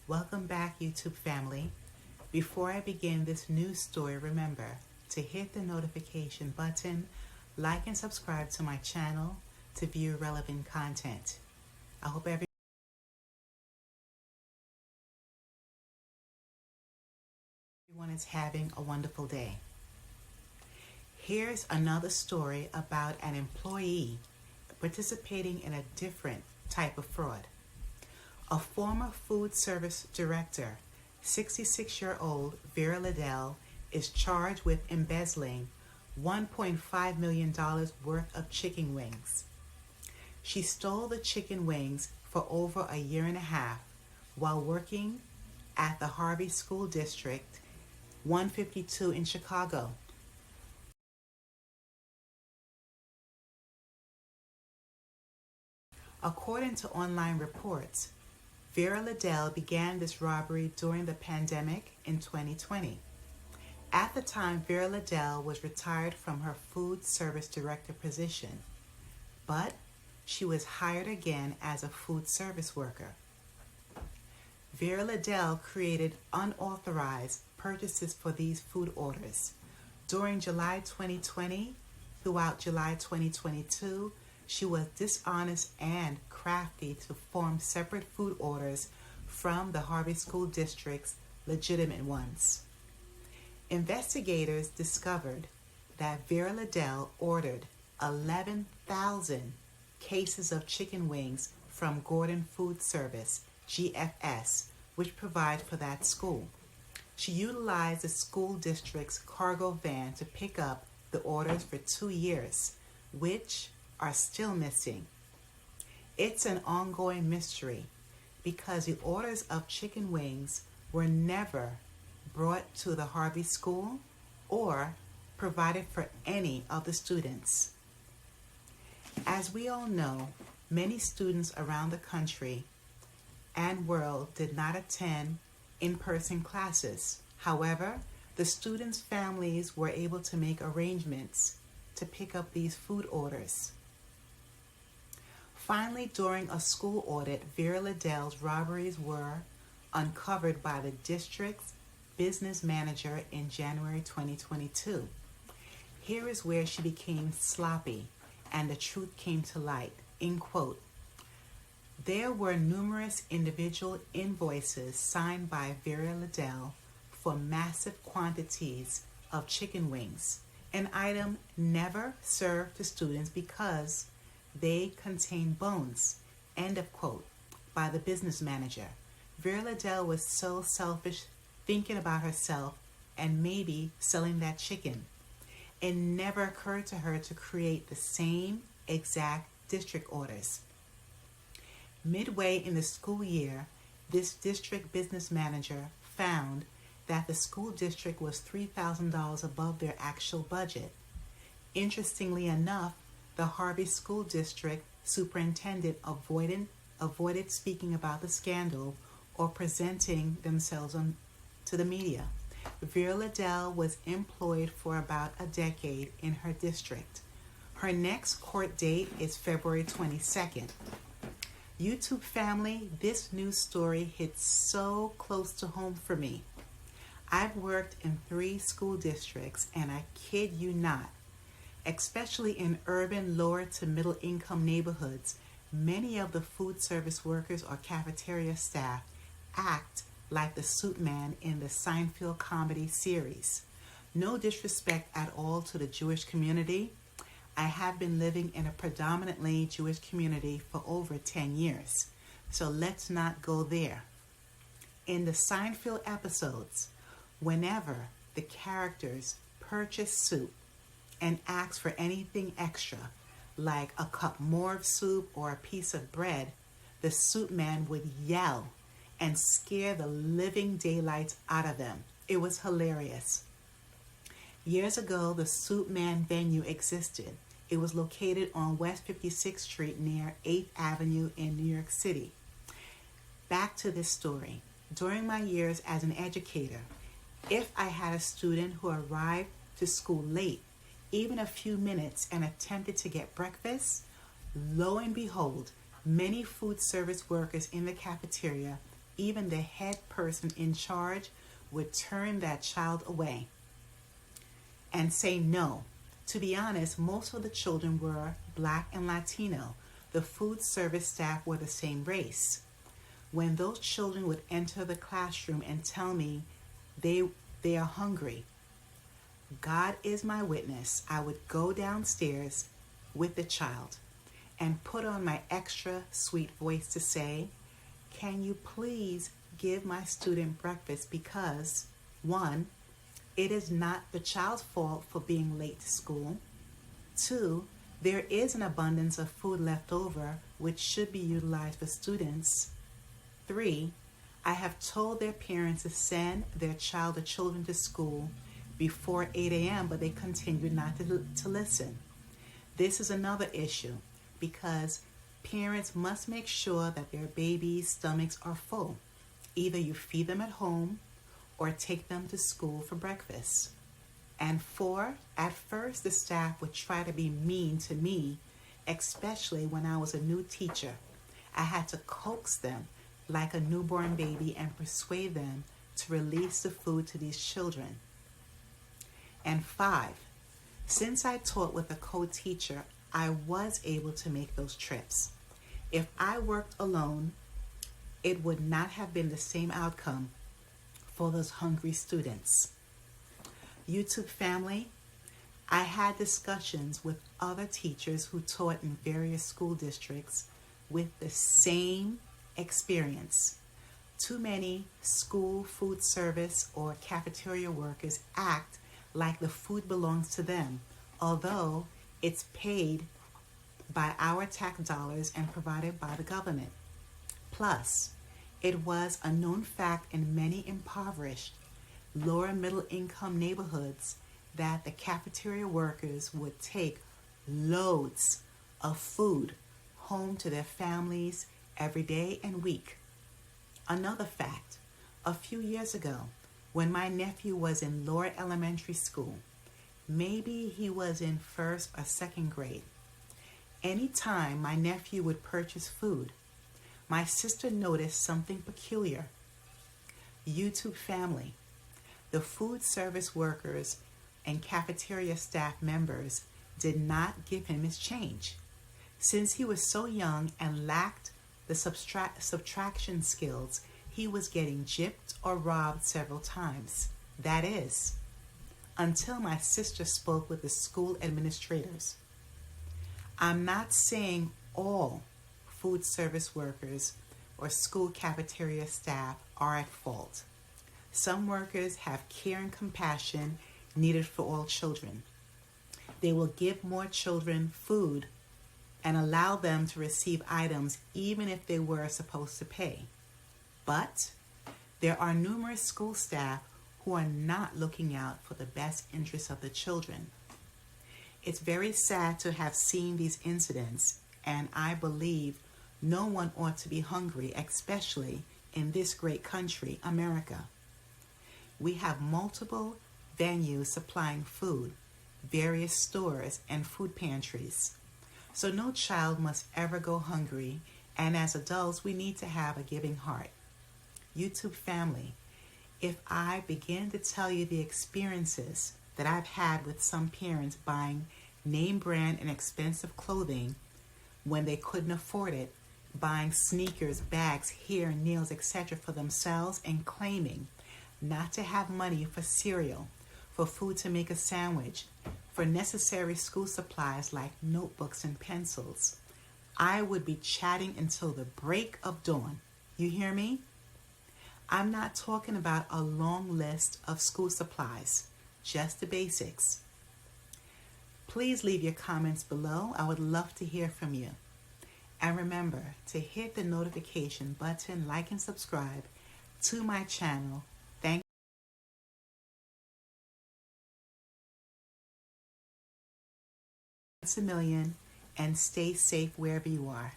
Welcome back, YouTube family. Before I begin this news story, remember to hit the notification button, like and subscribe to my channel to view relevant content. I hope everyone is having a wonderful day. Here's another story about an employee participating in a different type of fraud. A former food service director, 66-year-old Vera Liddell, is charged with embezzling $1.5 million worth of chicken wings. She stole the chicken wings for over a year and a half while working at the Harvey School District 152 in Chicago. According to online reports, Vera Liddell began this robbery during the pandemic in 2020. At the time, Vera Liddell was retired from her food service director position, but she was hired again as a food service worker. Vera Liddell created unauthorized purchases for these food orders. During July 2020 throughout July 2022, she was dishonest and crafty to form separate food orders from the Harvey School District's legitimate ones. Investigators discovered that Vera Liddell ordered 11,000 cases of chicken wings from Gordon Food Service, GFS, which provides for that school. She utilized the school district's cargo van to pick up the orders for 2 years, which are still missing. It's an ongoing mystery because the orders of chicken wings were never brought to the Harvey School or provided for any of the students. As we all know, many students around the country and world did not attend in-person classes. However, the students' families were able to make arrangements to pick up these food orders. Finally, during a school audit, Vera Liddell's robberies were uncovered by the district's business manager in January 2022. Here is where she became sloppy and the truth came to light. In quote, there were numerous individual invoices signed by Vera Liddell for massive quantities of chicken wings, an item never served to students because they contain bones, end of quote, by the business manager. Vera Liddell was so selfish, thinking about herself and maybe selling that chicken. It never occurred to her to create the same exact district orders. Midway in the school year, this district business manager found that the school district was $3,000 above their actual budget. Interestingly enough, the Harvey School District superintendent avoided speaking about the scandal or presenting themselves to the media. Vera Liddell was employed for about a decade in her district. Her next court date is February 22nd. YouTube family, this news story hits so close to home for me. I've worked in 3 school districts, and I kid you not, especially in urban lower to middle income neighborhoods, many of the food service workers or cafeteria staff act like the suit man in the Seinfield comedy series. No disrespect at all to the Jewish community. I have been living in a predominantly Jewish community for over 10 years, so let's not go there. In the Seinfield episodes, whenever the characters purchase soup and ask for anything extra, like a cup more of soup or a piece of bread, the soup man would yell and scare the living daylights out of them. It was hilarious. Years ago, the soup man venue existed. It was located on West 56th Street near 8th Avenue in New York City. Back to this story. During my years as an educator, if I had a student who arrived to school late, even a few minutes, and attempted to get breakfast, lo and behold, many food service workers in the cafeteria even the head person in charge would turn that child away and say no. To be honest, most of the children were Black and Latino. The food service staff were the same race. When those children would enter the classroom and tell me they are hungry, God is my witness, I would go downstairs with the child and put on my extra sweet voice to say, can you please give my student breakfast because, one, it is not the child's fault for being late to school. Two, there is an abundance of food left over which should be utilized for students. Three, I have told their parents to send their child or children to school before 8 a.m., but they continue not to listen. This is another issue because parents must make sure that their babies' stomachs are full. Either you feed them at home or take them to school for breakfast. And four, at first the staff would try to be mean to me, especially when I was a new teacher. I had to coax them like a newborn baby and persuade them to release the food to these children. And five, since I taught with a co-teacher, I was able to make those trips. If I worked alone, it would not have been the same outcome for those hungry students. YouTube family, I had discussions with other teachers who taught in various school districts with the same experience. Too many school food service or cafeteria workers act like the food belongs to them, although it's paid by our tax dollars and provided by the government. Plus, it was a known fact in many impoverished, lower middle income neighborhoods that the cafeteria workers would take loads of food home to their families every day and week. Another fact, a few years ago, when my nephew was in lower elementary school, maybe he was in first or second grade, anytime my nephew would purchase food, my sister noticed something peculiar. YouTube family, the food service workers and cafeteria staff members did not give him his change. Since he was so young and lacked the subtraction skills, he was getting gypped or robbed several times. That is, until my sister spoke with the school administrators. I'm not saying all food service workers or school cafeteria staff are at fault. Some workers have care and compassion needed for all children. They will give more children food and allow them to receive items even if they were supposed to pay. But there are numerous school staff who are not looking out for the best interests of the children. It's very sad to have seen these incidents, and I believe no one ought to be hungry, especially in this great country, America. We have multiple venues supplying food, various stores, and food pantries. So no child must ever go hungry, and as adults, we need to have a giving heart. YouTube family, if I begin to tell you the experiences that I've had with some parents buying name brand and expensive clothing when they couldn't afford it, buying sneakers, bags, hair, nails, etc. for themselves and claiming not to have money for cereal, for food to make a sandwich, for necessary school supplies like notebooks and pencils, I would be chatting until the break of dawn. You hear me? I'm not talking about a long list of school supplies, just the basics. Please leave your comments below. I would love to hear from you. And remember to hit the notification button, like and subscribe to my channel. Thanks a million, and stay safe wherever you are.